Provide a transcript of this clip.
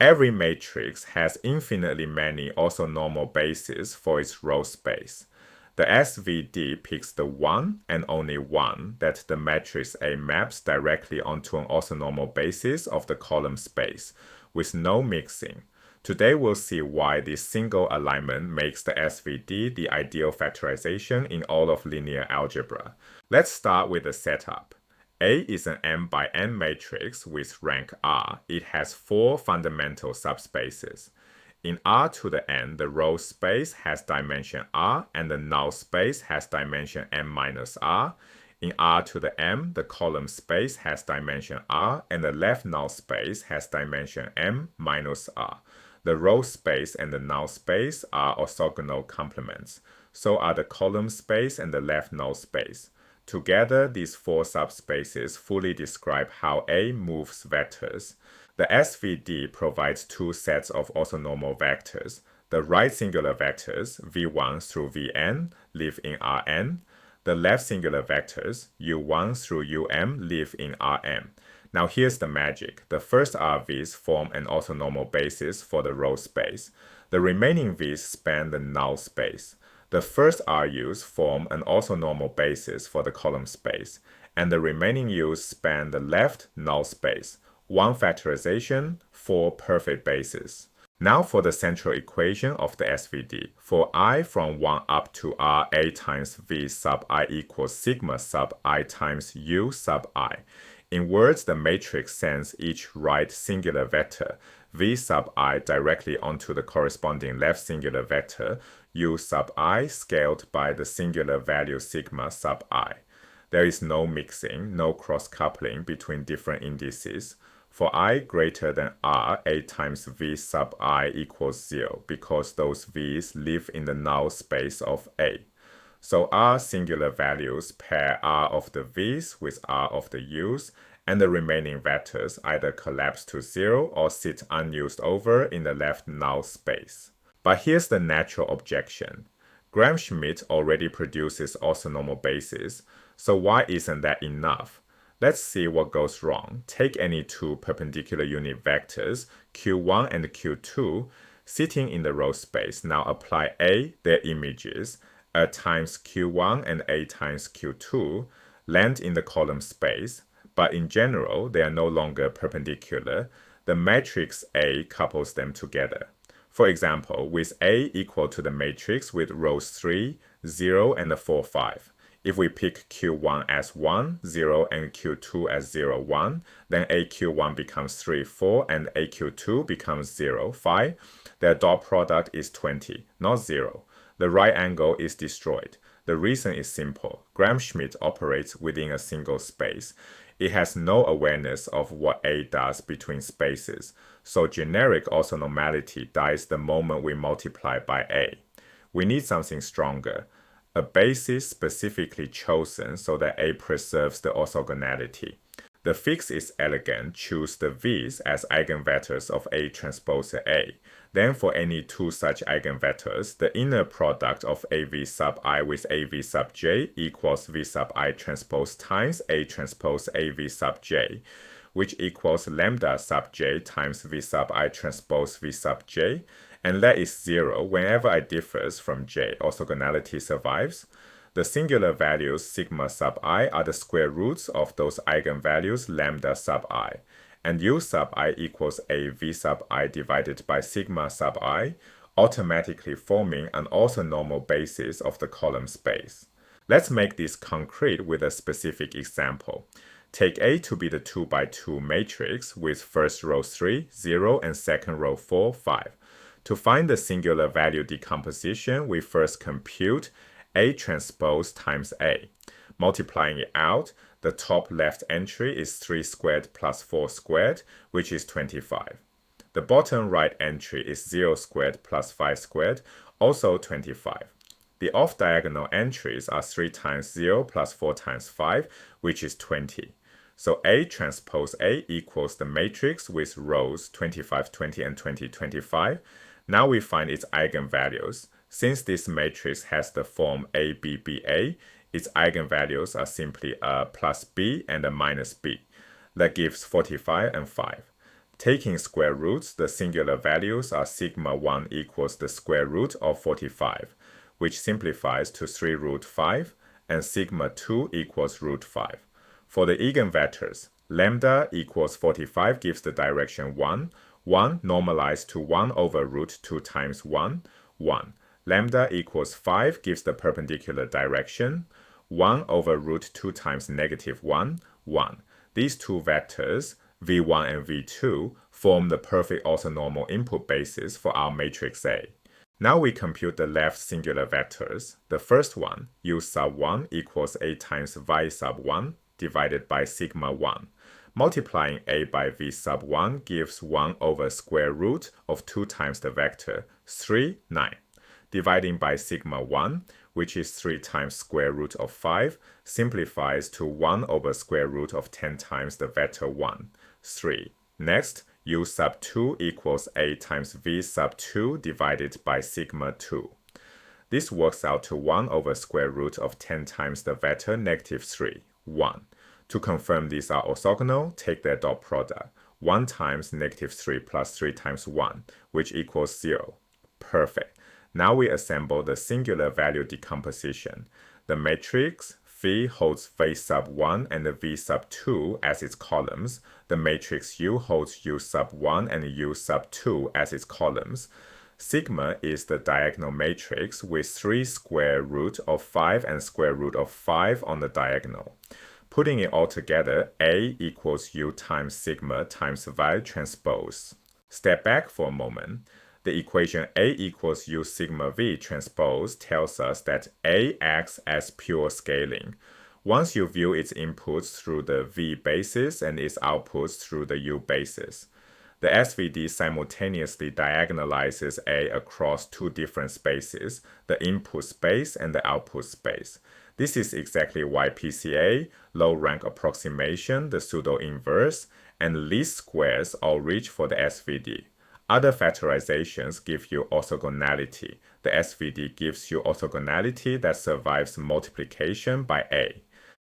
Every matrix has infinitely many orthonormal bases for its row space. The SVD picks the one and only one that the matrix A maps directly onto an orthonormal basis of the column space, with no mixing. Today we'll see why this single alignment makes the SVD the ideal factorization in all of linear algebra. Let's start with the setup. A is an n by n matrix with rank R. It has 4 fundamental subspaces. In R to the n, the row space has dimension R and the null space has dimension n minus R. In R to the m, the column space has dimension R and the left null space has dimension m minus R. The row space and the null space are orthogonal complements. So are the column space and the left null space. Together, these 4 subspaces fully describe how A moves vectors. The SVD provides 2 sets of orthonormal vectors. The right singular vectors, v1 through vn, live in Rn. The left singular vectors, u1 through um, live in Rm. Now here's the magic. The first RVs form an orthonormal basis for the row space. The remaining V's span the null space. The first RUs form an orthonormal basis for the column space, and the remaining U's span the left null space. 1 factorization, 4 perfect bases. Now for the central equation of the SVD. For I from 1 up to R, A times V sub I equals sigma sub I times U sub I. In words, the matrix sends each right singular vector, V sub I, directly onto the corresponding left singular vector, U sub I, scaled by the singular value sigma sub I. There is no mixing, no cross-coupling between different indices. For I greater than R, A times V sub I equals 0, because those V's live in the null space of A. So R singular values pair R of the V's with R of the U's, and the remaining vectors either collapse to 0 or sit unused over in the left null space. But here's the natural objection. Gram-Schmidt already produces orthonormal bases, so why isn't that enough? Let's see what goes wrong. Take any 2 perpendicular unit vectors, q1 and q2, sitting in the row space. Now apply A, their images, A times q1 and A times q2, land in the column space, but in general, they are no longer perpendicular. The matrix A couples them together. For example, with A equal to the matrix with rows 3, 0, and 4, 5. If we pick q1 as 1, 0, and q2 as 0, 1, then aq1 becomes 3, 4, and aq2 becomes 0, 5. Their dot product is 20, not 0. The right angle is destroyed. The reason is simple. Gram-Schmidt operates within a single space. It has no awareness of what A does between spaces, so generic orthonormality dies the moment we multiply by A. We need something stronger, a basis specifically chosen so that A preserves the orthogonality. The fix is elegant. Choose the V's as eigenvectors of A transpose A. Then for any 2 such eigenvectors, the inner product of AV sub I with AV sub j equals V sub I transpose times A transpose AV sub j, which equals lambda sub j times V sub I transpose V sub j, and let is 0 whenever I differs from j. Orthogonality survives. The singular values sigma sub I are the square roots of those eigenvalues lambda sub I, and U sub I equals a V sub I divided by sigma sub I, automatically forming an orthonormal basis of the column space. Let's make this concrete with a specific example. Take A to be the 2 by 2 matrix with first row 3, 0, and second row 4, 5. To find the singular value decomposition, we first compute A transpose times A. Multiplying it out, the top left entry is 3 squared plus 4 squared, which is 25. The bottom right entry is 0 squared plus 5 squared, also 25. The off-diagonal entries are 3 times 0 plus 4 times 5, which is 20. So A transpose A equals the matrix with rows 25, 20, and 20, 25. Now we find its eigenvalues. Since this matrix has the form A, B, B, A, its eigenvalues are simply a plus B and a minus B. That gives 45 and 5. Taking square roots, the singular values are sigma 1 equals the square root of 45, which simplifies to 3 root 5, and sigma 2 equals root 5. For the eigenvectors, lambda equals 45 gives the direction 1, 1 normalized to 1 over root 2 times 1, 1. Lambda equals 5 gives the perpendicular direction, 1 over root 2 times negative 1, 1. These two vectors, v1 and v2, form the perfect orthonormal input basis for our matrix A. Now we compute the left singular vectors. The first one, u sub 1 equals a times y sub 1 divided by sigma 1. Multiplying a by v sub 1 gives 1 over square root of 2 times the vector, 3, 9. Dividing by sigma 1, which is 3 times square root of 5, simplifies to 1 over square root of 10 times the vector 1, 3. Next, u sub 2 equals a times v sub 2 divided by sigma 2. This works out to 1 over square root of 10 times the vector negative 3, 1. To confirm these are orthogonal, take their dot product. 1 times negative 3 plus 3 times 1, which equals 0. Perfect. Now we assemble the singular value decomposition. The matrix V holds V sub 1 and the V sub 2 as its columns. The matrix U holds U sub 1 and U sub 2 as its columns. Sigma is the diagonal matrix with 3 square root of 5 and square root of 5 on the diagonal. Putting it all together, A equals U times sigma times Y transpose. Step back for a moment. The equation A equals U sigma V transpose tells us that A acts as pure scaling. Once you view its inputs through the V basis and its outputs through the U basis, the SVD simultaneously diagonalizes A across two different spaces, the input space and the output space. This is exactly why PCA, low-rank approximation, the pseudo-inverse, and least squares all reach for the SVD. Other factorizations give you orthogonality. The SVD gives you orthogonality that survives multiplication by A.